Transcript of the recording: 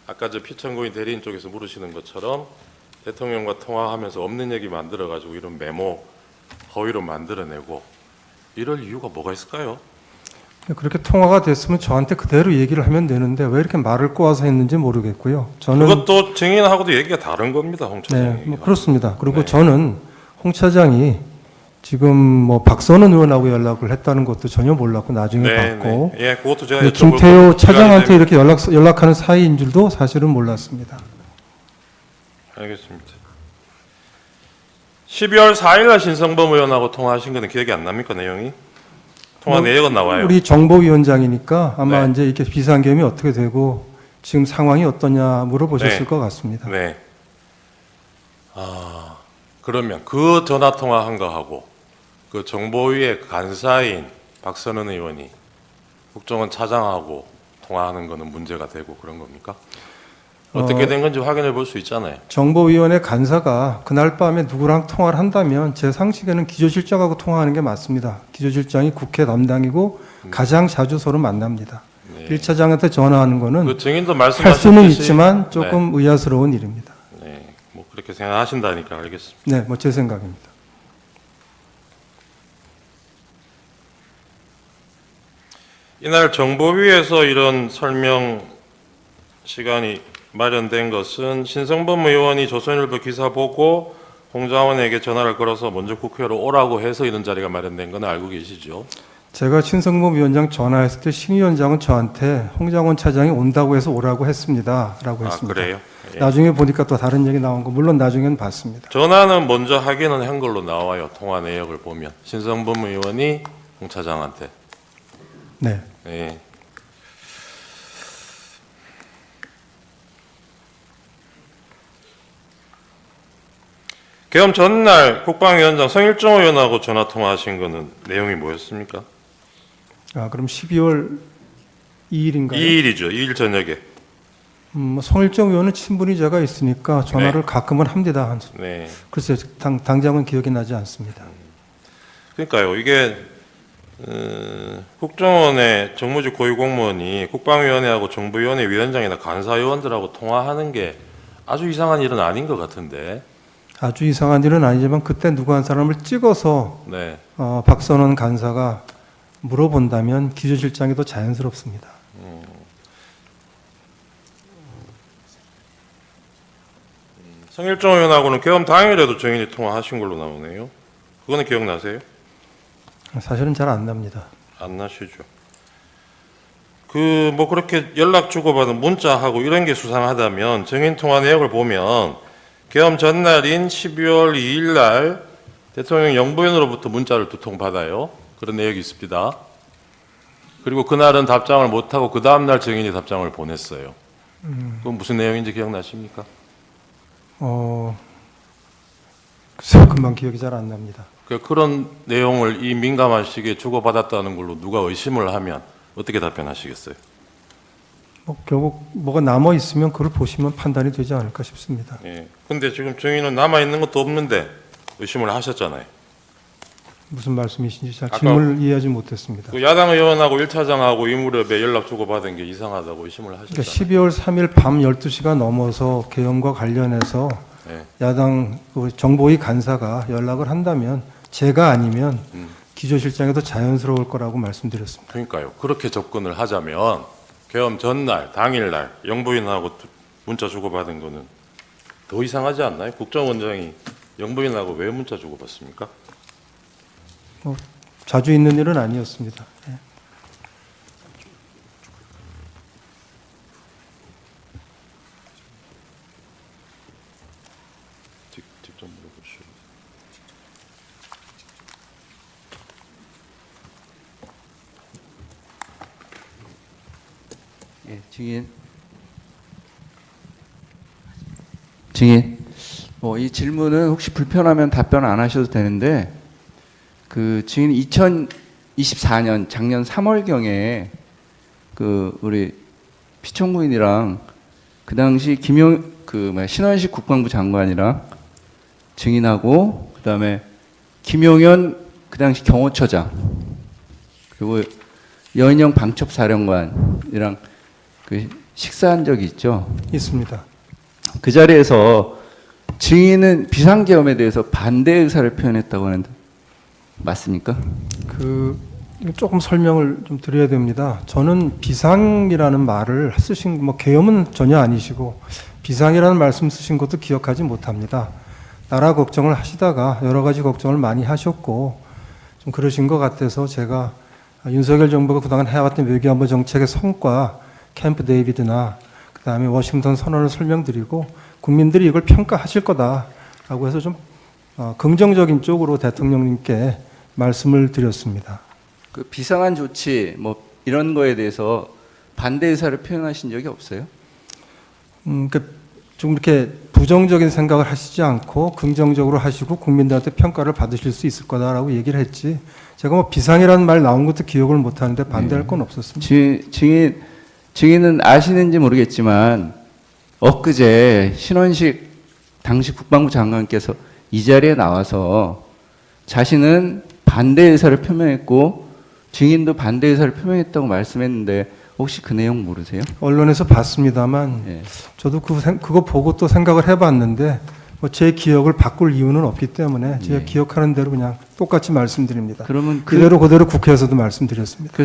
아까 저 피천고인 대리인 쪽에서 물으시는 것처럼 대통령과 통화하면서 없는 얘기 만들어가지고 이런 메모 허위로 만들어내고 이럴 이유가 뭐가 있을까요? 그렇게 통화가 됐으면 저한테 그대로 얘기를 하면 되는데 왜 이렇게 말을 꼬아서 했는지 모르겠고요. 저는 그것도 증인하고도 얘기가 다른 겁니다, 홍 차장이. 네, 뭐 그렇습니다. 그리고 네. 저는 홍 차장이 지금 뭐 박선원 의원하고 연락을 했다는 것도 전혀 몰랐고 나중에 봤고 예, 그것도 제가 네, 여쭤볼 김태호 것도 차장한테 시간이 이렇게 연락하는 사이인 줄도 사실은 몰랐습니다. 알겠습니다. 12월 4일 날 신성범 의원하고 통화하신 거는 기억이 안 납니까, 내용이? 통화 내역은 나와요. 우리 정보위원장이니까 아마 네. 이제 이렇게 비상겸이 어떻게 되고 지금 상황이 어떠냐 물어보셨을 네. 것 같습니다. 네. 그러면 그 전화 통화한 거하고 그 정보위의 간사인 박선원 의원이 국정원 차장하고 통화하는 거는 문제가 되고 그런 겁니까? 어떻게 된 건지 확인해 볼 수 있잖아요. 정보위원회 간사가 그날 밤에 누구랑 통화를 한다면 제 상식에는 기조실장하고 통화하는 게 맞습니다. 기조실장이 국회 담당이고 가장 자주 서로 만납니다. 네. 1차장한테 전화하는 거는 그 증인도 할 말씀하셨듯이 수는 있지만 조금 의아스러운 일입니다. 네, 뭐 그렇게 생각하신다니까 알겠습니다. 네, 뭐 제 생각입니다. 이날 정보위에서 이런 설명 시간이 마련된 것은 신성범 의원이 조선일보 기사 보고 홍장원에게 전화를 걸어서 먼저 국회로 오라고 해서 이런 자리가 마련된 건 알고 계시죠? 제가 신성범 위원장 전화했을 때 신 위원장은 저한테 홍장원 차장이 온다고 해서 오라고 했습니다. 라고 했습니다. 그래요? 예. 나중에 보니까 또 다른 얘기 나온 거 물론 나중에는 봤습니다. 전화는 먼저 하기는 한 걸로 나와요. 통화 내역을 보면 신성범 의원이 홍 차장한테. 네. 예. 계엄 전날 국방위원장 성일종 의원하고 전화 통화하신 거는 내용이 뭐였습니까? 그럼 12월 2일인가요? 2일이죠. 2일 저녁에. 성일정 의원은 친분이 제가 있으니까 전화를 가끔은 합니다. 네. 글쎄요, 당장은 기억이 나지 않습니다. 그러니까요. 이게 국정원의 정무직 고위공무원이 국방위원회하고 정부위원회 위원장이나 간사위원들하고 통화하는 게 아주 이상한 일은 아닌 것 같은데. 아주 이상한 일은 아니지만 그때 누구 한 사람을 찍어서 네. 박선원 간사가 물어본다면 기조실장이 더 자연스럽습니다. 성일종 의원하고는 계엄 당일에도 정인이 통화하신 걸로 나오네요. 그거는 기억나세요? 사실은 잘 안 납니다. 안 나시죠? 그 뭐 그렇게 연락 주고받은 문자하고 이런 게 수상하다면 정인 통화 내역을 보면 계엄 전날인 12월 2일 날 대통령 영부인으로부터 문자를 2통 받아요. 그런 내역이 있습니다. 그리고 그날은 답장을 못하고 그 다음날 정인이 답장을 보냈어요. 그건 무슨 내용인지 기억나십니까? 글쎄요, 금방 기억이 잘 안 납니다. 그런 내용을 이 민감한 시기에 주고받았다는 걸로 누가 의심을 하면 어떻게 답변하시겠어요? 결국 뭐가 남아 있으면 그걸 보시면 판단이 되지 않을까 싶습니다. 예. 근데 지금 증인은 남아 있는 것도 없는데 의심을 하셨잖아요. 무슨 말씀이신지 잘 아까 질문을 이해하지 못했습니다. 그 야당 의원하고 1차장하고 이 무렵에 연락 주고받은 게 이상하다고 의심을 그러니까 하셨잖아요. 12월 3일 밤 12시가 넘어서 계엄과 관련해서 예. 야당 정보위 간사가 연락을 한다면 제가 아니면 기조실장이 더 자연스러울 거라고 말씀드렸습니다. 그러니까요. 그렇게 접근을 하자면 계엄 전날, 당일날 영부인하고 문자 주고받은 거는 더 이상하지 않나요? 국정원장이 영부인하고 왜 문자 주고받습니까? 자주 있는 일은 아니었습니다. 예. 직접 물어보시죠. 예, 증인. 이 질문은 혹시 불편하면 답변 안 하셔도 되는데, 그 증인 2024년 작년 3월경에 그 우리 피청구인이랑 그 당시 신원식 국방부 장관이랑 증인하고 그다음에 김용현 그 당시 경호처장 그리고 여인영 방첩사령관이랑 그 식사한 적이 있죠. 있습니다. 그 자리에서 증인은 비상계엄에 대해서 반대 의사를 표현했다고 하는데 맞습니까? 조금 설명을 좀 드려야 됩니다. 저는 비상이라는 말을 쓰신 계엄은 전혀 아니시고 비상이라는 말씀 쓰신 것도 기억하지 못합니다. 나라 걱정을 하시다가 여러 가지 걱정을 많이 하셨고 좀 그러신 것 같아서 제가 윤석열 정부가 그동안 해왔던 외교안보 정책의 성과 캠프 데이비드나 그다음에 워싱턴 선언을 설명드리고 국민들이 이걸 평가하실 거다라고 해서 좀 긍정적인 쪽으로 대통령님께 말씀을 드렸습니다. 그 비상한 조치 뭐 이런 거에 대해서 반대 의사를 표현하신 적이 없어요? 좀 이렇게 부정적인 생각을 하시지 않고 긍정적으로 하시고 국민들한테 평가를 받으실 수 있을 거다라고 얘기를 했지. 제가 비상이라는 말 나온 것도 기억을 못 하는데 반대할 건 없었습니다. 증인은 아시는지 모르겠지만 엊그제 신원식 당시 국방부 장관께서 이 자리에 나와서 자신은 반대 의사를 표명했고 증인도 반대 의사를 표명했다고 말씀했는데 혹시 그 내용 모르세요? 언론에서 봤습니다만 예. 저도 그거 보고 또 생각을 해봤는데 제 기억을 바꿀 이유는 없기 때문에 제가 예. 기억하는 대로 그냥 똑같이 말씀드립니다. 그러면 그대로 국회에서도 말씀드렸습니다.